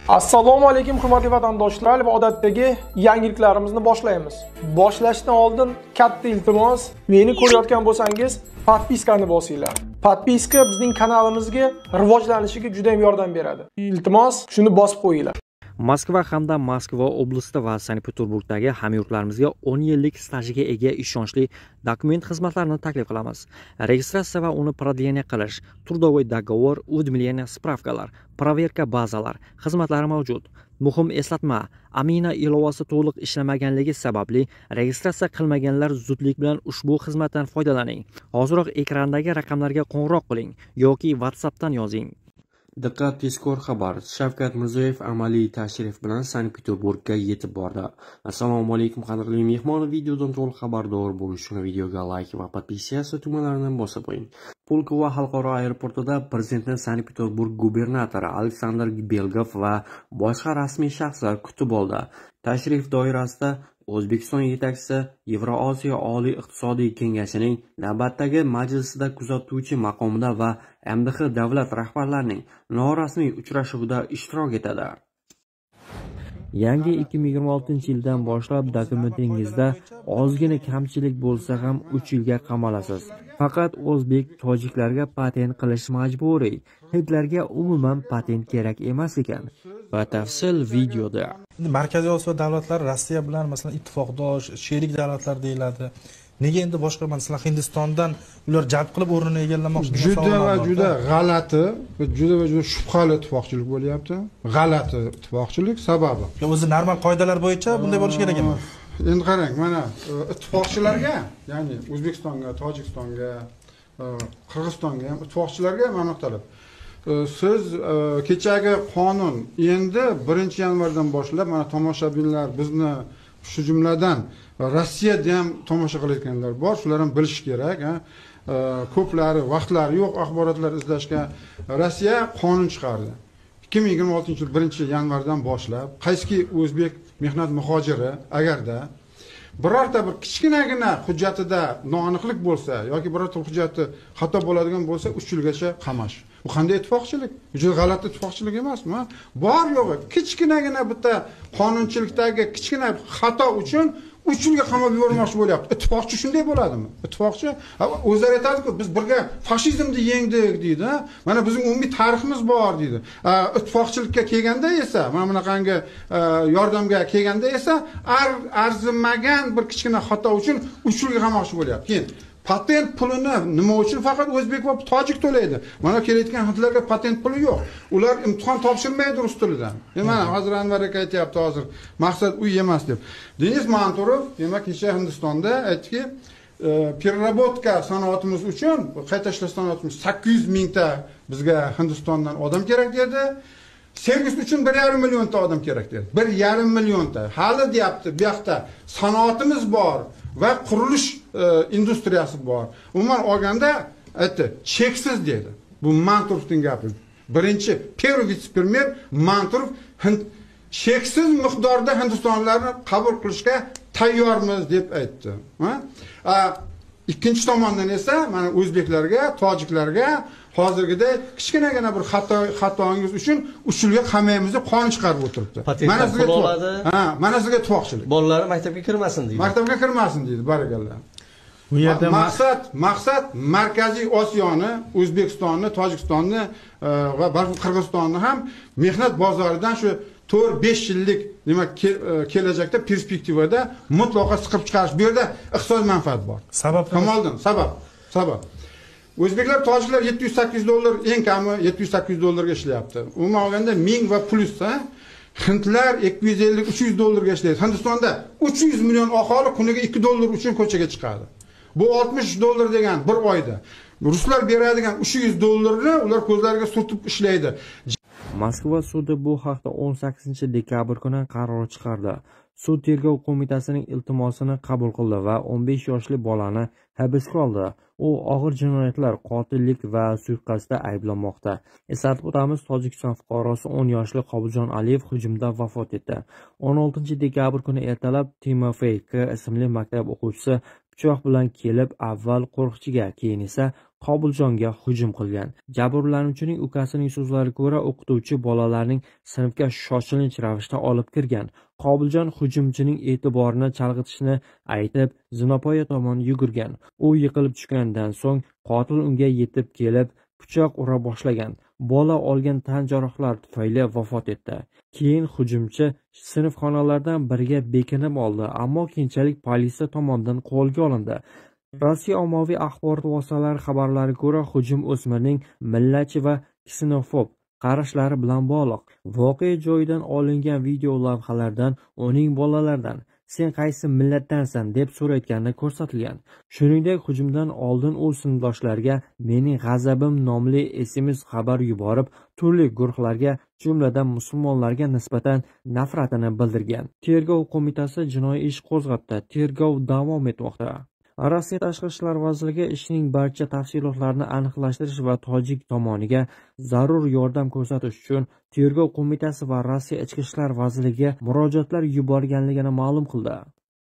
Assalomu alaykum hurmatli vatandoshlar va odatdagi yangiliklarimizni boshlaymiz. Boshlashdan oldin katta iltimos, meni ko'rayotgan bo'lsangiz, podpiskani bosinglar. Podpiska bizning kanalimizga rivojlanishiga juda ham yordam beradi. Iltimos, shuni bosib qo'yinglar. Moskva hamda Moskva oblasti va Sankt-Peterburgdagi hamyurtlarimizga 10 yillik stajiga ega ishonchli dokument xizmatlarini taklif qilamiz. Registratsiya va uni продление qilish, трудовой договор, уведомление, spravkalar, проверка bazalar xizmatlari mavjud. Muhim eslatma, Amina ilovasi to'liq ishlamaganligi sababli registratsiya qilmaganlar zudlik bilan ushbu xizmatdan foydalaning. Hoziroq ekrandagi raqamlarga qo'ng'iroq qiling yoki WhatsAppdan yozing. Diqqat, tezkor xabar. Shavkat Mirziyoyev amaliy tashrif bilan Sankt-Peterburgga yetib bordi. Assalomu alaykum qadrli mehmon, videodan to'liq xabardor bo'lish uchun videoga like va podpiskatsiya tugmalarini bosib qo'ying. Pulkovo xalqaro aeroportida prezidentni Sankt-Peterburg gubernatori Aleksandr Belgov va boshqa rasmiy shaxslar kutib oldi. Tashrif doirasida O'zbekiston yetakchisi Yevrosiyo Oliy iqtisodiy kengashining navbatdagi majlisida kuzatuvchi maqomida va MDH davlat rahbarlarining norasmiy uchrashuvida ishtirok etadi. Yangi 2026-yildan boshlab dokumentingizda ozgina kamchilik bo'lsa ham 3 yilga qamalasiz. Faqat o'zbek, tojiklarga patent qilish majburiy. Hindlarga umuman patent kerak emas ekan. Batafsil videoda. Markaziy Osiyo davlatlari Rossiya bilan masalan ittifoqdosh, sherik davlatlar deyiladi. Nega endi boshqa masalan Hindistondan ular jalb qilib o'rnini egallamoqchi? Juda g'alati, juda shubhali ittifoqchilik bo'lyapti. G'alati ittifoqchilik sababi. O'zi normal qoidalar bo'yicha bunday bo'lishi kerak emas. Endi qarang, mana ittifoqchilarga, ya'ni O'zbekistonga, Tojikistonga, Qirg'izistonga ham ittifoqchilarga mana talab. Siz kechagi qonun endi 1-yanvardan boshlab mana tomoshabinlar bizni shu jumladan Rossiyada ham tomosha qilayotganlar bor, shular ham bilish kerak. Ko'plari vaqtlari yo'q axborotlar izlashga. Rossiya qonun chiqardi. 2026-yil 1-yanvardan boshlab qaysi o'zbek mehnat muhojiri agarda birorta bir kichkinagina hujjatida noaniqlik bo'lsa yoki birorta hujjati xato bo'ladigan bo'lsa 3 yilgacha qamash. Bu qanday ittifoqchilik? Juda g'alati ittifoqchilik emasmi? Bor yo'g'i kichkinagina bitta qonunchilikdagi kichkina xato uchun 3 yilga qamab yubormoqchi bo'lyapti. Ittifoqchi shunday bo'ladimi? Ittifoqchi o'zlari aytadi-ku, biz birga fashizmni yengdik deydi. Mana bizning umumiy tariximiz bor deydi. Ittifoqchilikka kelganda esa, mana bunaqangi yordamga kelganda esa arzimagan bir kichkina xato uchun 3 yilga qamoqchi bo'lyapti. Keyin patent pulini nima uchun faqat o'zbek va tojik to'laydi? Mana kelayotgan hindlarga patent puli yo'q. Ular imtihon topshirmaydi rus tilidan. Mana hozir Anvar aka aytayapti hozir, maqsad uy emas deb. Denis Manturov, demak, kecha Hindistonda aytdiki, переработка sanoatimiz uchun, qayta ishlash sanoatimiz 800 mingta bizga Hindistondan odam kerak dedi. Servis uchun 1,5 millionta odam kerak dedi. 1,5 millionta. Hali deyapti, bu yoqda sanoatimiz bor va qurilish industriyasi bor. Umuman olganda aytdi, cheksiz dedi. Bu Manturovning gapi. Birinchi Peru vitse-premier Manturov cheksiz miqdorda Hindistonlarni qabul qilishga tayyormiz deb aytdi. Ikkinchi tomondan esa mana o'zbeklarga, tojiklarga hozirgida kichkinagina bir xatongiz uchun 3 yilga qamaymiz deb qonun chiqarib o'tiribdi. Mana sizga oladi. Mana sizga ittifoqchilik. Bolalari maktabga kirmasin deydi. Maktabga kirmasin deydi, barakallah. Bu yerda maqsad Markaziy Osiyoni, O'zbekistonni, Tojikistonni va balki Qirg'izistonni ham mehnat bozoridan shu 4-5 yillik demak kelajakda perspektivada mutlaqo siqib chiqarish. Bu yerda iqtisodiy manfaat bor. Sabab Kamoliddin, sabab. O'zbeklar, tojiklar $700-800 eng kami $700-800 ishlayapti. Umuman olganda 1000 va plus, hindlar $250-300 ishlaydi. Hindistonda 300 million aholi kuniga $2 uchun ko'chaga chiqadi. Bu $60 degan bir oyda. Ruslar beradigan $300 ular ko'zlariga surtib ishlaydi. Moskva sudi bu haqda 18-dekabr kuni qaror chiqardi. Sud tergov qo'mitasining iltimosini qabul qildi va 15 yoshli bolani hibsga oldi. U og'ir jinoyatlar, qotillik va suiqasdda ayblanmoqda. Eslatib o'tamiz, Tojikiston fuqarosi 10 yoshli Qobuljon Aliyev hujumda vafot etdi. 16-dekabr kuni ertalab Timofey K ismli maktab o'quvchisi pichoq bilan kelib, avval qo'riqchiga, keyin esa Qobiljonga hujum qilgan. Jabrlanuvchining ukasining so'zlariga ko'ra, o'qituvchi bolalarning sinfga shoshilinch ravishda olib kirgan. Qobiljon hujumchining e'tiborini chalg'itishni aytib, zinapoya tomon yugurgan. U yiqilib tushgandan so'ng qotil unga yetib kelib, pichoq ura boshlagan. Bola olgan tan jarohatlari tufayli vafot etdi. Keyin hujumchi sinf xonalaridan biriga bekinib oldi, ammo keyinchalik politsiya tomonidan qo'lga olindi. Rossiya ommaviy axborot vositalari xabarlariga ko'ra, hujum o'smirning millatchi va ksenofob qarashlari bilan bog'liq. Voqea joyidan olingan video lavhalardan uning bolalardan "Sen qaysi millatdansan?" deb so'rayotgani ko'rsatilgan. Shuningdek, hujumdan oldin u sinfdoshlariga "Mening g'azabim" nomli SMS xabar yuborib, turli guruhlarga, jumladan musulmonlarga nisbatan nafratini bildirgan. Tergov qo'mitasi jinoiy ish qo'zg'atdi. Tergov davom etmoqda. Rossiya Tashqi ishlar vazirligi ishning barcha tafsilotlarini aniqlashtirish va tojik tomoniga zarur yordam ko'rsatish uchun Tergov qo'mitasi va Rossiya Ichki ishlar vazirligiga murojaatlar yuborganligini ma'lum qildi.